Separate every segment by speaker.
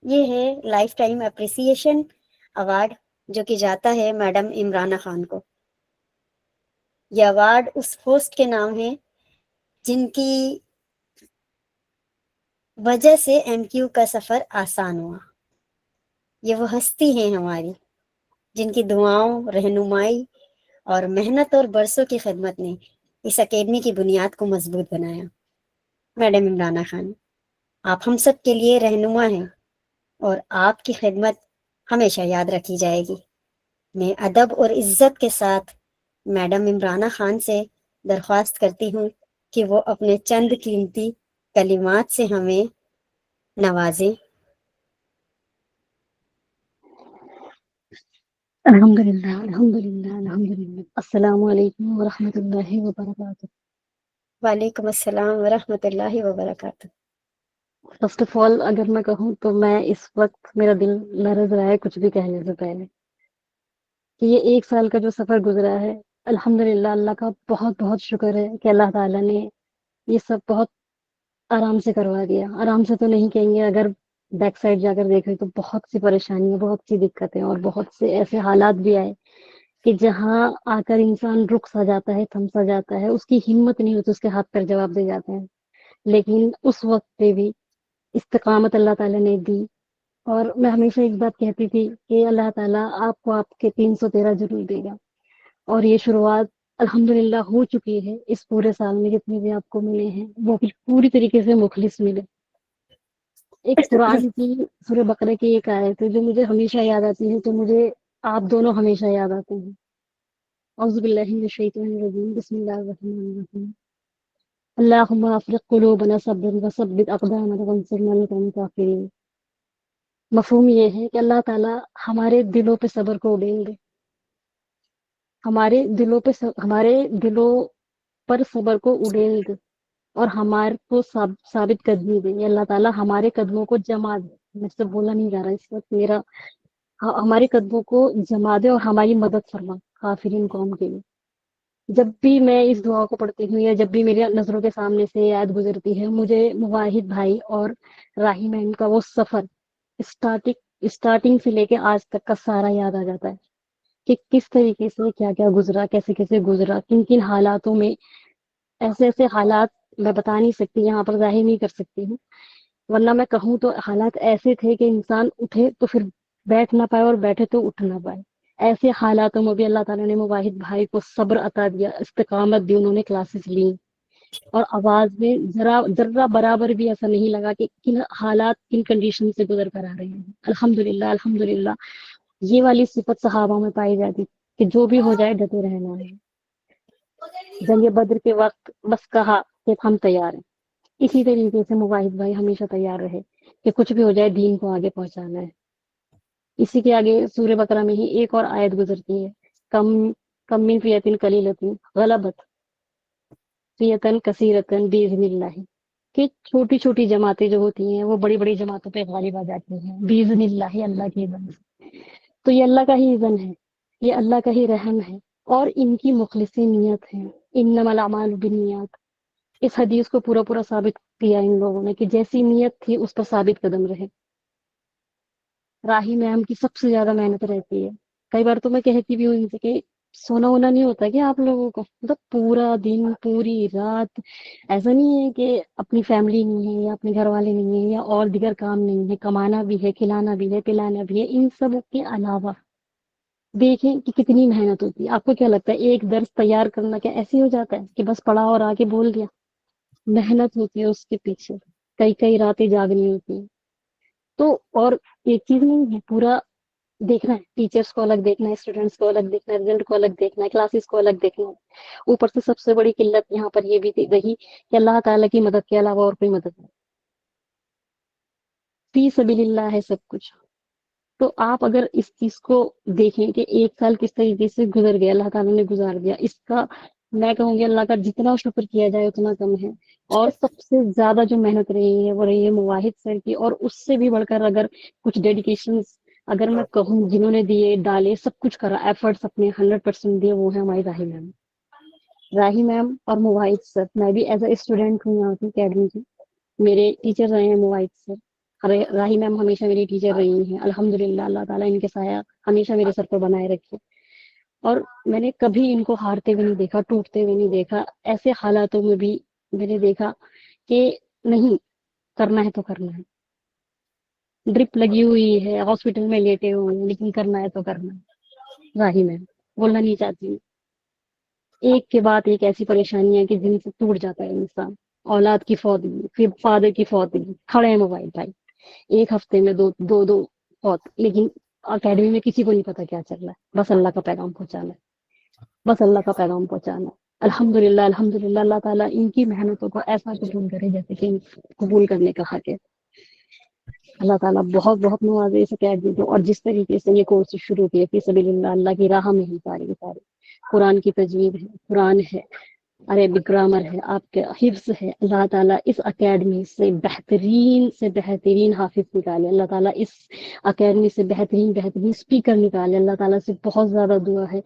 Speaker 1: یہ ہے life time appreciation award جو کہ جاتا ہے میڈم عمرانہ خان کو۔ یہ ایوارڈ اس ہوسٹ کے نام ہے جن کی وجہ سے ایم کیو کا سفر آسان ہوا۔ یہ وہ ہستی ہیں ہماری جن کی دعاؤں، رہنمائی اور محنت اور برسوں کی خدمت نے اس اکیڈمی کی بنیاد کو مضبوط بنایا۔ میڈم عمرانہ خان، آپ ہم سب کے لیے رہنما ہیں اور آپ کی خدمت ہمیشہ یاد رکھی جائے گی۔ میں ادب اور عزت کے ساتھ میڈم عمرانہ خان سے درخواست کرتی ہوں کہ وہ اپنے چند قیمتی کلمات سے ہمیں نوازیں۔
Speaker 2: الحمدللہ الحمدللہ الحمدللہ۔ السلام علیکم ورحمۃ اللہ وبرکاتہ۔
Speaker 1: وعلیکم السلام ورحمۃ اللہ وبرکاتہ۔
Speaker 2: فرسٹ آف آل اگر میں کہوں تو میں اس وقت میرا دل لرز رہا ہے کچھ بھی کہنے سے پہلے کہ یہ 1 سال کا جو سفر گزرا ہے، الحمدللہ اللہ کا بہت بہت شکر ہے کہ اللہ تعالیٰ نے یہ سب بہت آرام سے کروا دیا۔ آرام سے تو نہیں کہیں گے، اگر بیک سائڈ جا کر دیکھیں تو بہت سی پریشانیاں، بہت سی دقتیں اور بہت سے ایسے حالات بھی آئے کہ جہاں آ کر انسان رک سا جاتا ہے، تھم سا جاتا ہے، اس کی ہمت نہیں ہوتی، اس کے ہاتھ پر جواب دے جاتے ہیں۔ لیکن اس وقت پہ بھی استقامت اللہ تعالیٰ نے دی، اور میں ہمیشہ ایک بات کہتی تھی کہ اللہ تعالیٰ آپ کو آپ کے 313 ضرور دے گا، اور یہ شروعات الحمدللہ ہو چکی ہے۔ اس پورے سال میں جتنے بھی آپ کو ملے ہیں وہ پوری طریقے سے مخلص ملے۔ ایک قرآن کی سورہ بقرہ کی ایک آیت ہے جو مجھے ہمیشہ یاد آتی ہے، تو مجھے آپ دونوں ہمیشہ یاد آتے ہیں۔ اعوذ باللہ من الشیطان الرجیم، بسم اللہ الرحمن الرحیم۔ اللہم افرغ قلوبنا صبرا وثبت اقدامنا وانصرنا على القوم الکافرین۔ مفہوم یہ ہے کہ اللہ تعالیٰ ہمارے دلوں پہ صبر کو اڑیل دے، ہمارے دلوں پر صبر کو اڑیل دے، اور ہمارے کو ثابت قدمی دے۔ یہ اللہ تعالیٰ ہمارے قدموں کو جما دے۔ مجھ سے بولا نہیں جا رہا اس وقت، ہمارے قدموں کو جما دے اور ہماری مدد فرما کافرین قوم کے لیے۔ جب بھی میں اس دعا کو پڑھتی ہوں یا جب بھی میری نظروں کے سامنے سے یاد گزرتی ہے، مجھے مواحد بھائی اور راہی میم کا وہ سفر اسٹارٹنگ سے لے کے آج تک کا سارا یاد آ جاتا ہے کہ کس طریقے سے کیا کیا گزرا، کیسے کیسے گزرا، کن کن حالاتوں میں۔ ایسے ایسے حالات میں بتا نہیں سکتی، یہاں پر ظاہر نہیں کر سکتی ہوں، ورنہ میں کہوں تو حالات ایسے تھے کہ انسان اٹھے تو پھر بیٹھ نہ پائے اور بیٹھے تو اٹھ نہ پائے۔ ایسے حالاتوں میں بھی اللہ تعالیٰ نے مواحد بھائی کو صبر عطا دیا، استقامت دی، انہوں نے کلاسز لی، اور آواز میں ذرہ برابر بھی ایسا نہیں لگا کہ کن حالات، کن کنڈیشن سے گزر کر آ رہے ہیں۔ الحمدللہ الحمدللہ۔ یہ والی صفت صحابہ میں پائی جاتی کہ جو بھی ہو جائے ڈٹے رہنا ہے۔ جنگ بدر کے وقت بس کہا کہ ہم تیار ہیں، اسی طریقے سے مواحد بھائی ہمیشہ تیار رہے کہ کچھ بھی ہو جائے دین کو آگے پہنچانا ہے۔ اسی کے آگے سورہ بقرہ میں ہی ایک اور آیت گزرتی ہے، کم کم من فیۃ قلیلۃ غلبت فیۃ کثیرۃ باذن اللہ، کہ چھوٹی چھوٹی جماعتیں جو ہوتی ہیں وہ بڑی بڑی جماعتوں پہ غالب آ جاتی ہیں باذن اللہ، اللہ کی اذن سے۔ تو یہ اللہ کا ہی اذن ہے، یہ اللہ کا ہی رحم ہے، اور ان کی مخلص نیت ہے۔ انما الاعمال بالنیات، اس حدیث کو پورا پورا ثابت کیا ان لوگوں نے کہ جیسی نیت تھی اس پر ثابت قدم رہے۔ راہی میم کی سب سے زیادہ محنت رہتی ہے۔ کئی بار تو میں کہتی بھی ہوں ان سے کہ سونا ہونا نہیں ہوتا کہ آپ لوگوں کو، مطلب پورا دن پوری رات، ایسا نہیں ہے کہ اپنی فیملی نہیں ہے یا اپنے گھر والے نہیں ہیں یا اور دیگر کام نہیں ہے، کمانا بھی ہے، کھلانا بھی ہے، پلانا بھی ہے، ان سب کے علاوہ دیکھیں کہ کتنی محنت ہوتی ہے۔ آپ کو کیا لگتا ہے ایک درس تیار کرنا کیا ایسے ہو جاتا ہے کہ بس پڑھا اور آگے بول دیا؟ محنت ہوتی ہے اس کے پیچھے، کئی کئی راتیں جاگنی ہوتی ہیں۔ تو اور ایک چیز نہیں ہے، پورا دیکھنا ہے، ٹیچرس کو الگ دیکھنا ہے، اسٹوڈینٹس کو الگ دیکھنا ہے، رزلٹ کو الگ دیکھنا ہے، کلاسز کو الگ دیکھنا ہے۔ اوپر سے سب سے بڑی قلت یہاں پر یہ بھی رہی کہ اللہ تعالیٰ کی مدد کے علاوہ اور کوئی مدد نہیں، فی سبیل اللہ ہے سب کچھ۔ تو آپ اگر اس چیز کو دیکھیں کہ 1 سال کس طریقے سے گزر گیا، اللہ تعالیٰ نے گزار دیا، اس کا میں کہوں گی اللہ کا جتنا شکر کیا جائے اتنا کم ہے۔ اور سب سے زیادہ جو محنت رہی ہے وہ رہی ہے مواحد سر کی، اور اس سے بھی بڑھ کر اگر کچھ ڈیڈیکیشن اگر میں کہوں جنہوں نے دیے ڈالے، سب کچھ کرا، ایفرٹس اپنے 100% دیے، وہ ہے ہماری راہی میم۔ راہی میم اور مواحد سر، میں بھی ایز اے اسٹوڈینٹ ہوں یہاں کی اکیڈمی کی، میرے ٹیچر رہے ہیں مواحد سر۔ راہی میم ہمیشہ میری ٹیچر رہی ہیں الحمدللہ، اللہ تعالیٰ ان کے سایہ ہمیشہ میرے سر پر بنائے رکھے، اور میں نے کبھی ان کو ہارتے ہوئے نہیں دیکھا، ٹوٹتے ہوئے نہیں دیکھا، ایسے حالاتوں میں بھی میں نے دیکھا کہ نہیں، کرنا ہے تو کرنا ہے، ڈرپ لگی ہوئی ہے، ہاسپٹل میں لیٹے ہوئے ہیں، لیکن کرنا ہے تو کرنا ہے۔ راہی میم بولنا نہیں چاہتی ہوں، ایک کے بعد ایک ایسی پریشانیاں کہ جن سے ٹوٹ جاتا ہے انسان، اولاد کی فوتگی، پھر فادر کی فوتگی، کھڑے ہیں موبائل بھائی، ایک ہفتے میں دو فوت، لیکن اکیڈمی میں کسی کو نہیں پتا کیا چل رہا ہے، بس اللہ کا پیغام پہنچانا ہے، بس اللہ کا پیغام پہنچانا ہے۔ الحمدللہ الحمدللہ، اللہ تعالیٰ ان کی محنتوں کو ایسا قبول کرے جیسے کہ قبول کرنے کا حق ہے۔ اللہ تعالیٰ بہت بہت نوازے اس اکیڈمی کو، اور جس طریقے سے یہ کورس شروع کیے فی سبیل اللہ، اللہ کی راہ میں ہی سارے کے سارے، قرآن کی تجوید ہے، قرآن ہے، عربک گرامر ہے، آپ کے حفظ ہے، اللہ تعالیٰ اس اکیڈمی سے بہترین حافظ نکالے، اللہ تعالیٰ اس اکیڈمی سے بہترین اسپیکر نکالے، اللہ تعالیٰ سے بہت زیادہ دعا ہے،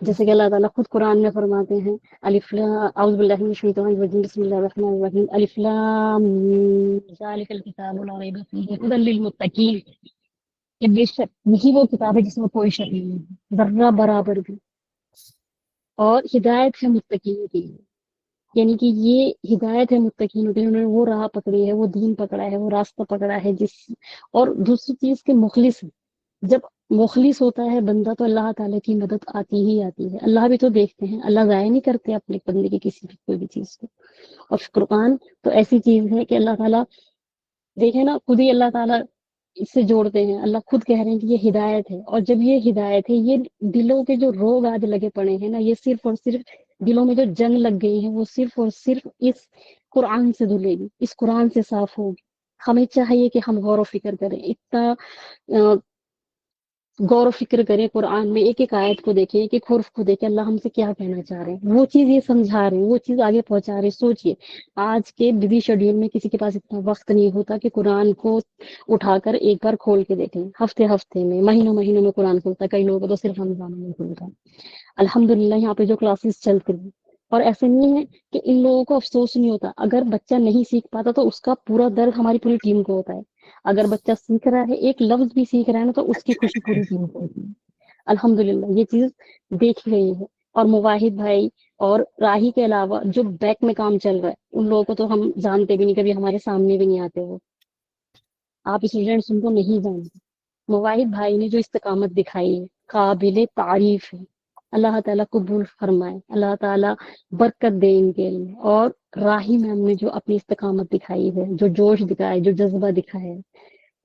Speaker 2: جیسے کہ اللہ تعالیٰ خود قرآن میں فرماتے ہیں الف لام، اعوذ باللہ من الشیطان الرجیم، بسم اللہ الرحمن الرحیم، الف لام میم، ذالک الکتاب لا ریب فیہ ھدی للمتقین، کہ بے شک یہی وہ کتاب ہے جس میں کوئی شک نہیں ہے ذرہ برابر بھی، اور ہدایت ہے متقین کے لیے، یعنی کہ یہ ہدایت ہے متقین کے لیے، انہوں نے وہ راہ پکڑی ہے، وہ دین پکڑا ہے، وہ راستہ پکڑا ہے اور دوسری چیز کہ مخلص ہے، جب مخلص ہوتا ہے بندہ تو اللہ تعالیٰ کی مدد آتی ہی آتی ہے، اللہ بھی تو دیکھتے ہیں، اللہ ضائع نہیں کرتے اپنے بندے کی کسی بھی کوئی بھی چیز کو، اور قرآن تو ایسی چیز ہے کہ اللہ تعالیٰ دیکھیں نا، خود ہی اللہ تعالیٰ اس سے جوڑتے ہیں، اللہ خود کہہ رہے ہیں کہ یہ ہدایت ہے، اور جب یہ ہدایت ہے، یہ دلوں کے جو روگ آج لگے پڑے ہیں نا، یہ صرف اور صرف دلوں میں جو جنگ لگ گئی ہے، وہ صرف اور صرف اس قرآن سے دھلے گی، اس قرآن سے صاف ہوگی۔ ہمیں چاہیے کہ ہم غور و فکر کریں، اتنا غور و فکر کریں قرآن میں، ایک ایک آیت کو دیکھیں، ایک ایک حرف کو دیکھیں، اللہ ہم سے کیا کہنا چاہ رہے ہیں، وہ چیز یہ سمجھا رہے ہیں، وہ چیز آگے پہنچا رہے ہیں۔ سوچئے آج کے بزی شیڈیول میں کسی کے پاس اتنا وقت نہیں ہوتا کہ قرآن کو اٹھا کر ایک بار کھول کے دیکھیں، ہفتے ہفتے میں، مہینوں مہینوں میں قرآن کھولتا ہے، کئی لوگوں کو تو صرف رمضان میں کھولتا ہے۔ الحمدللہ یہاں پہ جو کلاسز چلتی ہیں، اور ایسے نہیں ہے کہ ان لوگوں کو افسوس نہیں ہوتا، اگر بچہ نہیں سیکھ پاتا تو اس کا پورا درد ہماری پوری ٹیم کو ہوتا ہے، اگر بچہ سیکھ رہا ہے، ایک لفظ بھی سیکھ رہا ہے نا، تو اس کی خوشی پوری ٹیم کو ہوتی ہے۔ الحمدللہ یہ چیز دیکھی گئی ہے، اور مواحد بھائی اور راہی کے علاوہ جو بیک میں کام چل رہا ہے، ان لوگوں کو تو ہم جانتے بھی نہیں، کبھی ہمارے سامنے بھی نہیں آتے، وہ آپ اسٹوڈینٹس ان کو نہیں جانتے۔ مواحد بھائی نے جو استقامت دکھائی ہے قابل تعریف ہے، اللہ تعالیٰ قبول فرمائے، اللہ تعالیٰ برکت دے ان کے لیے، اور راہی میم نے جو اپنی استقامت دکھائی ہے، جو جوش دکھایا ہے، جو جذبہ دکھایا ہے،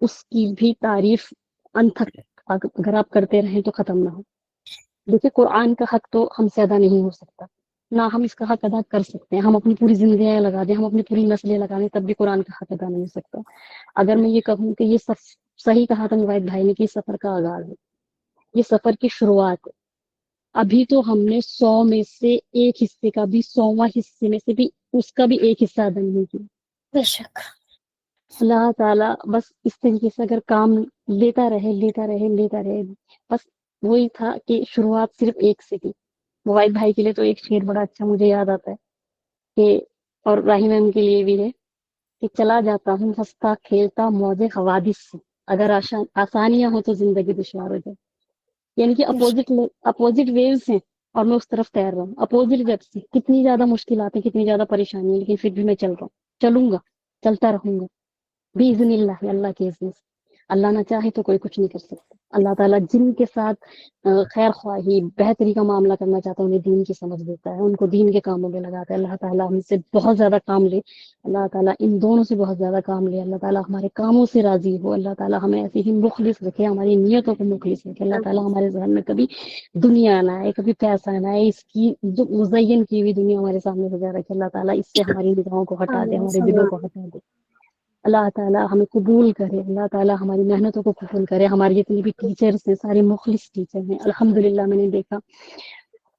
Speaker 2: اس کی بھی تعریف انتھک اگر آپ کرتے رہیں تو ختم نہ ہو۔ دیکھیے قرآن کا حق تو ہم سے ادا نہیں ہو سکتا، نہ ہم اس کا حق ادا کر سکتے ہیں، ہم اپنی پوری زندگیاں لگا دیں، ہم اپنی پوری نسلیں لگا دیں، تب بھی قرآن کا حق ادا نہیں ہو سکتا۔ اگر میں یہ کہوں کہ یہ صحیح کہا تھا مواحد بھائی نے کہ یہ سفر کا آغاز ہے، یہ سفر کی شروعات ہے، ابھی تو ہم نے 100 میں سے ایک حصے کا بھی، 100واں حصے میں سے بھی اس کا بھی ایک حصہ ادا نہیں کیا۔
Speaker 1: بے شک
Speaker 2: اللہ تعالیٰ بس اس طریقے سے اگر کام لیتا رہے لیتا رہے لیتا رہے، بس وہی تھا کہ شروعات صرف ایک سے تھی۔ موبائل بھائی کے لیے تو ایک شعر بڑا اچھا مجھے یاد آتا ہے کہ، اور راہی میم کے لیے بھی ہے، کہ چلا جاتا ہوں ہنستا کھیلتا موج حوادث سے، اگر آسانیاں ہو تو زندگی دشوار ہو جائے، یعنی کہ
Speaker 1: بے شک
Speaker 2: اپوزٹ ویوز ہیں اور میں اس طرف تیر رہا ہوں، اپوزٹ ویب سے کتنی زیادہ مشکلات ہیں، کتنی زیادہ پریشانی ہے، لیکن پھر بھی میں چل رہا ہوں، چلوں گا، چلتا رہوں گا باذن اللہ، اللہ کے اذن سے۔ اللہ نہ چاہے تو کوئی کچھ نہیں کر سکتا۔ اللہ تعالیٰ جن کے ساتھ خیر خواہی بہتری کا معاملہ کرنا چاہتا ہے، انہیں دین کی سمجھ دیتا ہے، ان کو دین کے کاموں میں لگاتا ہے۔ اللہ تعالیٰ ہم سے بہت زیادہ کام لے، اللہ تعالیٰ ان دونوں سے بہت زیادہ کام لے، اللہ تعالیٰ ہمارے کاموں سے راضی ہو، اللہ تعالیٰ ہمیں ایسے ہی مخلص رکھے، ہماری نیتوں کو مخلص رکھے، اللہ تعالیٰ ہمارے ذہن میں کبھی دنیا نہ آئے، کبھی پیسہ نہ آئے، اس کی جو مزین کی ہوئی دنیا ہمارے سامنے سجا رکھے، اللہ تعالیٰ اس سے ہماری نگاہوں کو ہٹا دے،
Speaker 1: آمین
Speaker 2: ہمارے
Speaker 1: ثم
Speaker 2: دلوں کو
Speaker 1: آمین۔
Speaker 2: ہٹا دے۔ اللہ تعالیٰ ہمیں قبول کرے، اللہ تعالیٰ ہماری محنتوں کو قبول کرے، ہماری جتنی بھی ٹیچرز ہیں سارے مخلص ٹیچر ہیں، الحمدللہ میں نے دیکھا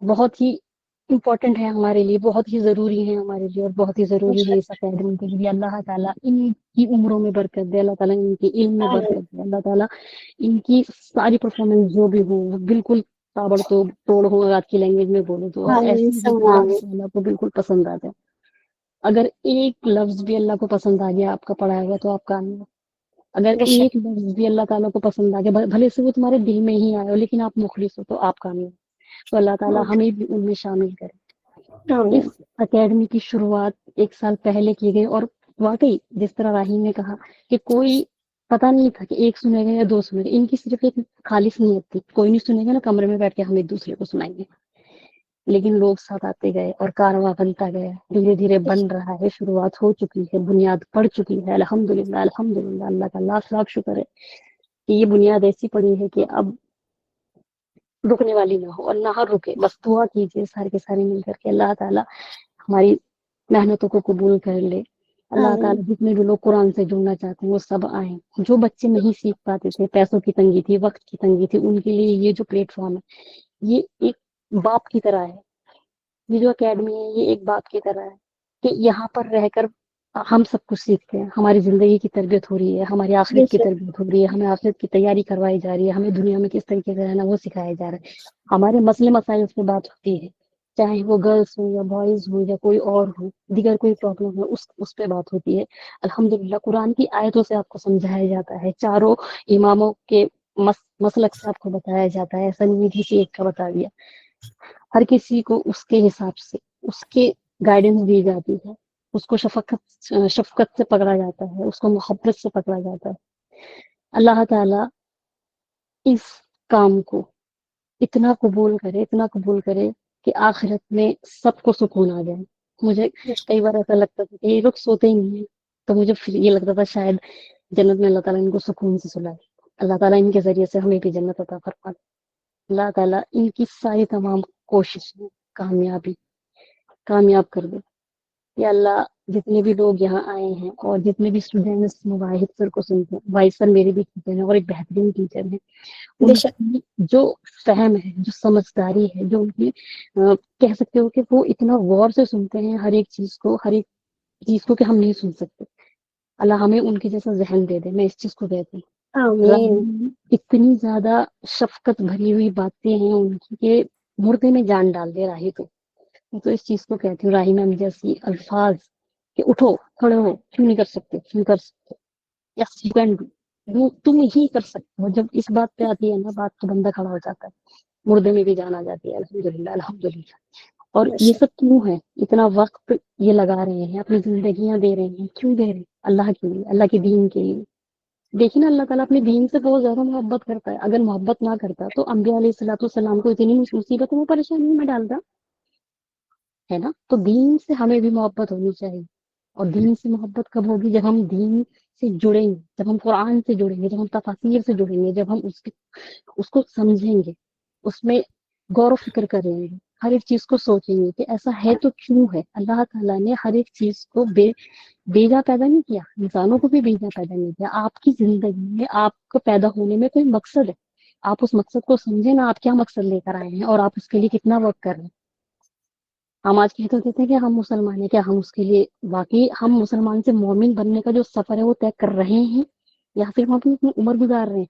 Speaker 2: بہت ہی امپورٹنٹ ہے ہمارے لیے، بہت ہی ضروری ہے ہمارے لیے، اور بہت ہی
Speaker 1: بے
Speaker 2: ضروری ہے
Speaker 1: شک
Speaker 2: اس اکیڈمی کے لیے۔ اللہ تعالیٰ ان کی عمروں میں برکت دے، اللہ تعالیٰ ان کے علم میں
Speaker 1: آمین
Speaker 2: برکت دے، اللہ تعالیٰ ان کی ساری پرفارمنس جو بھی ہو وہ بالکل تابڑ توڑ ہو، اگر آپ کی لینگویج میں بولو تو، اور
Speaker 1: آمین
Speaker 2: ایسی ہو
Speaker 1: ثم
Speaker 2: کہ اللہ
Speaker 1: آمین۔
Speaker 2: تعالیٰ کو بالکل پسند آ جائے۔ اگر ایک لفظ بھی اللہ کو پسند آ گیا آپ کا پڑھایا ہوا تو آپ کامیاب۔ اگر
Speaker 1: بے شک
Speaker 2: ایک لفظ بھی اللہ تعالیٰ کو پسند آ گیا، بھلے سے وہ تمہارے دل میں ہی آئے ہو، لیکن آپ مخلص ہو تو آپ کامیاب. تو اللہ تعالیٰ ہمیں بھی ان میں شامل کرے. اس
Speaker 1: آمین
Speaker 2: اکیڈمی کی شروعات 1 سال پہلے کی گئی، اور واقعی جس طرح راہیم نے کہا کہ کوئی پتا نہیں تھا کہ ایک سنے گا یا دو سنے گا. ان کی صرف ایک خالص نیت تھی، کوئی نہیں سنے گا نا، کمرے میں بیٹھ کے ہم ایک دوسرے کو سنائیں گے. لیکن لوگ ساتھ آتے گئے اور کارواں بنتا گیا، دھیرے دھیرے بن رہا ہے، شروعات ہو چکی ہے، بنیاد پڑ چکی ہے. الحمدللہ الحمدللہ، اللہ کا لاکھ لاکھ شکر ہے کہ یہ بنیاد ایسی پڑی ہے کہ اب رکنے والی نہ ہو اور نہ رکے. بس دعا کیجیے سارے کے سارے مل کر کے اللہ تعالیٰ ہماری محنتوں کو قبول کر لے. اللہ
Speaker 1: آمین
Speaker 2: تعالیٰ جتنے بھی لوگ قرآن سے جڑنا چاہتے ہیں وہ سب آئیں. جو بچے نہیں سیکھ پاتے تھے، پیسوں کی تنگی تھی، وقت کی تنگی تھی، ان کے لیے یہ جو پلیٹ فارم ہے یہ ایک باپ کی طرح ہے. یہ جو اکیڈمی ہے یہ ایک باپ کی طرح ہے کہ یہاں پر رہ کر ہم سب کچھ سیکھتے ہیں. ہماری زندگی کی تربیت ہو رہی ہے، ہماری
Speaker 1: بے
Speaker 2: آخرت کی
Speaker 1: شک
Speaker 2: تربیت ہو رہی ہے، ہمیں آخرت کی تیاری کروائی جا رہی ہے، ہمیں دنیا میں کس طریقے سے رہنا وہ سکھایا جا رہا ہے. ہمارے مسئلے مسائل پہ بات ہوتی ہے، چاہے وہ گرلس ہو یا بوائز ہو یا کوئی اور ہو، دیگر کوئی پرابلم ہو، اس پہ بات ہوتی ہے. الحمدللہ قرآن کی آیتوں سے آپ کو سمجھایا جاتا ہے، چاروں اماموں کے مسلک سے آپ کو بتایا جاتا ہے. ایسا نہیں کسی ایک کا بتا دیا. ہر کسی کو اس کے حساب سے اس کے گائیڈنس دی جاتی ہے. اس کو شفقت سے پکڑا جاتا ہے، اس کو محبت سے پکڑا جاتا ہے. اللہ تعالیٰ اس کام کو اتنا قبول کرے کہ آخرت میں سب کو سکون آ جائے. مجھے
Speaker 1: بے شک
Speaker 2: کئی بار ایسا لگتا تھا کہ یہ لوگ سوتے ہی نہیں ہیں، تو مجھے پھر یہ لگتا تھا شاید جنت میں اللہ تعالیٰ ان کو سکون سے سلائے. اللہ تعالیٰ ان کے ذریعے سے ہمیں بھی جنت عطا فرما دے. اللہ تعالیٰ ان کی ساری تمام کوششیں کامیاب کر دے. یا اللہ جتنے بھی لوگ یہاں آئے ہیں اور جتنے بھی اسٹوڈینٹس مواحد سر کو سنتے ہیں، واحد سر میرے بھی ٹیچر ہیں اور ایک بہترین ٹیچر ہیں.
Speaker 1: بے
Speaker 2: ان
Speaker 1: شک
Speaker 2: کی جو فہم ہے، جو سمجھداری ہے، جو ان کی کہہ سکتے ہو کہ وہ اتنا غور سے سنتے ہیں ہر ایک چیز کو کہ ہم نہیں سن سکتے. اللہ ہمیں ان کے جیسا ذہن دے دے. میں اس چیز کو کہتی ہوں.
Speaker 1: آمین
Speaker 2: اتنی زیادہ شفقت بھری ہوئی باتیں ہیں ان کی کہ مردے میں جان ڈال دے راہی تو. میں تو اس چیز کو کہتی ہوں، راہی میم جیسی الفاظ کہ اٹھو کھڑے ہو، کیوں نہیں کر سکتے، کیوں کر سکتے. یس یو کین ڈو، تم ہی کر سکتے ہو. جب اس بات پہ آتی ہے نا بات، تو بندہ کھڑا ہو جاتا ہے، مردے میں بھی جان آ جاتی ہے. الحمدللہ الحمدللہ. اور
Speaker 1: بے
Speaker 2: یہ
Speaker 1: شک
Speaker 2: سب کیوں ہے؟ اتنا وقت یہ لگا رہے ہیں، اپنی زندگیاں دے رہے ہیں. کیوں دے رہے ہیں؟ اللہ کے لیے، اللہ کے دین کے لیے. دیکھیں نا اللہ تعالیٰ اپنے دین سے بہت زیادہ محبت کرتا ہے. اگر محبت نہ کرتا تو انبیاء علیہ الصلوۃ والسلام کو اتنی مصیبتوں میں پریشانی میں ڈالتا ہے نا. تو دین سے ہمیں بھی محبت ہونی چاہیے. اور دین سے محبت کب ہوگی؟ جب ہم دین سے جڑیں گے، جب ہم قرآن سے جڑیں گے، جب ہم تفاسیر سے جڑیں گے، جب ہم اس کو سمجھیں گے، اس میں غور و فکر کریں گے، ہر ایک چیز کو سوچیں گے کہ ایسا ہے تو کیوں ہے. اللہ تعالیٰ نے ہر ایک چیز کو بیجا پیدا نہیں کیا. انسانوں کو بھی بیجا پیدا نہیں کیا. آپ کی زندگی میں آپ کو پیدا ہونے میں کوئی مقصد ہے. آپ اس مقصد کو سمجھیں نا، آپ کیا مقصد لے کر آئے ہیں اور آپ اس کے لیے کتنا ورک کر رہے ہیں. ہم آج کہتے ہوتے ہیں کہ ہم مسلمان ہیں، کیا ہم اس کے لیے واقعی ہم مسلمان سے مومن بننے کا جو سفر ہے وہ طے کر رہے ہیں، یا پھر ہم اپنی عمر گزار رہے ہیں؟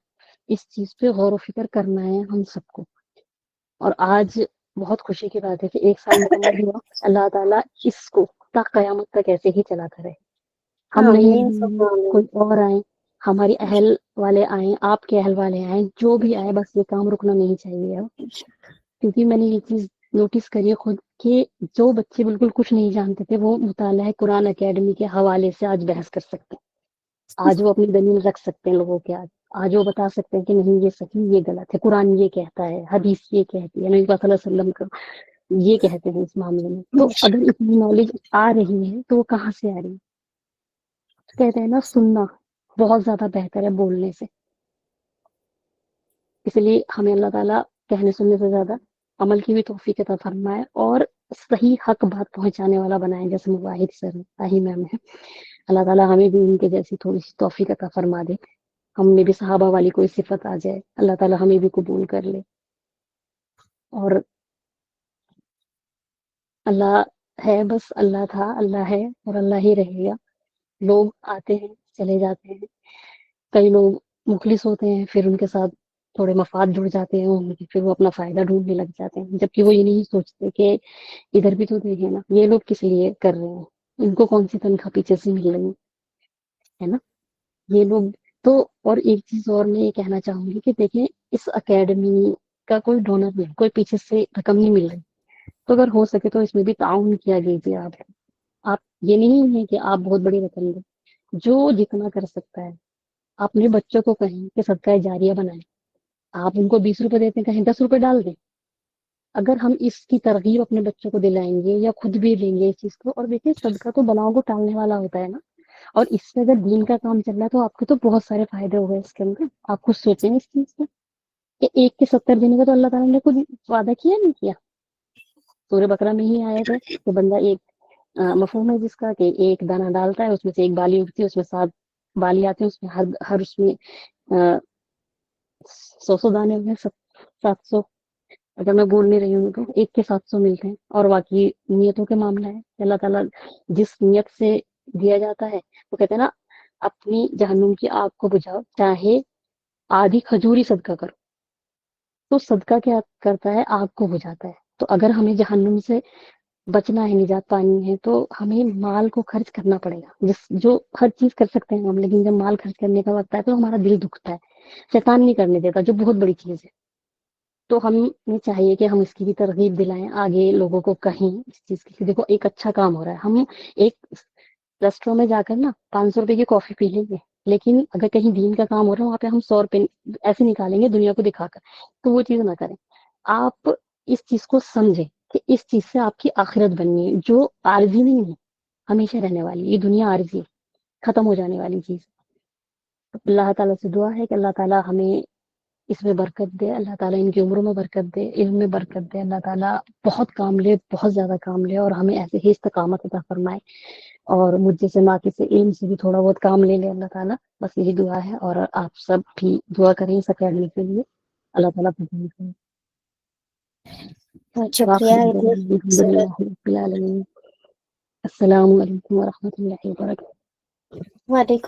Speaker 2: اس چیز پہ غور و فکر کرنا ہے ہم سب کو. اور آج بہت خوشی کی بات ہے کہ 1 سال مکمل ہوا. اللہ تعالیٰ اس کو تا قیامت تک ایسے ہی چلاتا رہے. ہم نہیں
Speaker 1: آمین
Speaker 2: آئیں،
Speaker 1: ثم آمین
Speaker 2: کوئی اور آئیں، ہماری اہل والے آئیں، آپ کے اہل والے آئیں، جو بھی آئے، بس یہ کام رکنا نہیں چاہیے اب. کیونکہ میں نے یہ چیز نوٹس کری ہے خود کہ جو بچے بالکل کچھ نہیں جانتے تھے وہ مطالعہ قرآن اکیڈمی کے حوالے سے آج بحث کر سکتے ہیں. آج وہ اپنی دلیل رکھ سکتے ہیں لوگوں کے آج وہ بتا سکتے ہیں کہ نہیں یہ صحیح، یہ غلط ہے، قرآن یہ کہتا ہے، حدیث یہ کہتی ہے، نبی پاک صلی اللہ علیہ وسلم کا یہ کہتے ہیں اس معاملے میں. تو اگر اتنی نالج آ رہی ہے تو وہ کہاں سے آ رہی ہے؟ کہتے ہیں نا سننا بہت زیادہ بہتر ہے بولنے سے. اس لیے ہمیں اللہ تعالیٰ کہنے سننے سے زیادہ عمل کی بھی توفیق عطا فرمائے اور صحیح حق بات پہنچانے والا بنائے، جیسے مواحد سر راہی میم ہے. اللہ تعالیٰ ہمیں بھی ان کے جیسی تھوڑی سی توفیق عطا فرما دے. ہم میں بھی صحابہ والی کوئی صفت آ جائے، اللہ تعالیٰ ہمیں بھی قبول کر لے. اور اللہ ہے، بس اللہ تھا، اللہ ہے اور اللہ ہی رہے گا. لوگ آتے ہیں چلے جاتے ہیں، کئی لوگ مخلص ہوتے ہیں، پھر ان کے ساتھ تھوڑے مفاد جڑ جاتے ہیں ان کے، پھر وہ اپنا فائدہ ڈھونڈنے لگ جاتے ہیں، جبکہ وہ یہ نہیں سوچتے کہ ادھر بھی تو دیکھیں نا یہ لوگ کس لیے کر رہے ہیں، ان کو کون سی تنخواہ پیچھے سے مل رہی ہے نا. یہ لوگ تو اور ایک چیز اور میں یہ کہنا چاہوں گی کہ دیکھیں اس اکیڈمی کا کوئی ڈونر نہیں، کوئی پیچھے سے رقم نہیں مل رہی، تو اگر ہو سکے تو اس میں بھی تعاون کیا کیجیے آپ یہ نہیں ہے کہ آپ بہت بڑی رقم دیں، جو جتنا کر سکتا ہے آپ اپنے بچوں کو کہیں کہ صدقہ جاریہ بنائیں، آپ ان کو 20 روپے دیتے ہیں کہیں 10 روپے ڈال دیں، اگر ہم اس کی ترغیب اپنے بچوں کو دلائیں گے یا خود بھی لیں گے اس چیز کو، اور دیکھیں صدقہ تو بلاؤں کو ٹالنے والا ہوتا ہے نا، اور اس سے اگر دین کا کام چل رہا ہے تو آپ کو تو بہت سارے فائدے ہو گئے اس کے اندر، آپ خود سوچیں اس چیز سے کہ 1 کے 70 دینے کا تو اللہ تعالیٰ نے خود وعدہ کیا نہیں کیا، سورہ بقرہ میں ہی آیا ہے کہ بندہ مفہوم ہے جس کا کہ ایک دانہ ڈالتا ہے اس میں سے ایک بالی اگتی ہے، اس میں 7 بالی آتے ہیں، اس میں ہر اس میں 100 دانے ہوئے، 700، اگر میں بول نہیں رہی ہوں تو 1 کے 700 ملتے ہیں، اور باقی نیتوں کے معاملہ ہے کہ اللہ تعالیٰ جس نیت سے دیا جاتا ہے، وہ کہتے ہیں نا اپنی جہنم کی آگ کو بجھاؤ چاہے آدھی کھجوری صدقہ کرو، تو صدقہ کیا کرتا ہے، آگ کو بجھاتا ہے، تو اگر ہمیں جہنم سے بچنا ہے، نجات پانی ہے، تو ہمیں مال کو خرچ کرنا پڑے گا، جو ہر چیز کر سکتے ہیں ہم، لیکن جب مال خرچ کرنے کا وقت ہے تو ہمارا دل دکھتا ہے، شیطان نہیں کرنے دیتا، جو بہت بڑی چیز ہے، تو ہمیں چاہیے کہ ہم اس کی بھی ترغیب دلائیں، آگے لوگوں کو کہیں اس چیز کی، دیکھو ایک اچھا کام ہو رہا ہے، ہم ایک ریسٹورینٹ میں جا کر نا 500 روپے کی کافی پی لیں گے، لیکن اگر کہیں دین کا کام ہو رہا ہے وہاں پہ ہم 100 روپے ایسے نکالیں گے دنیا کو دکھا کر، تو وہ چیز نہ کریں، آپ اس چیز کو سمجھیں کہ اس چیز سے آپ کی آخرت بننی ہے، جو عارضی نہیں ہے، ہمیشہ رہنے والی، یہ دنیا عارضی ہے، ختم ہو جانے والی چیز، اللہ تعالیٰ سے دعا ہے کہ اللہ تعالیٰ ہمیں اس میں برکت دے، اللہ تعالیٰ ان کی عمروں میں برکت دے، علم میں برکت دے، اللہ تعالیٰ بہت کام لے، بہت زیادہ کام لے، اور ہمیں ایسے ہی استقامت عطا فرمائے، اور مجھ جیسے ناقص سے علم سے بھی تھوڑا بہت کام لے لے اللہ تعالیٰ، بس یہی دعا ہے، اور آپ سب بھی دعا کریں اس اکیڈمی کے لیے، اللہ تعالیٰ قبول کرے۔
Speaker 1: بہت شکریہ
Speaker 2: آخر
Speaker 1: اتنی
Speaker 2: دعوانا الحمد
Speaker 1: خوبصورت
Speaker 2: للہ رب العالمین، السلام علیکم ورحمۃ اللہ وبرکاتہ۔
Speaker 1: وعلیکم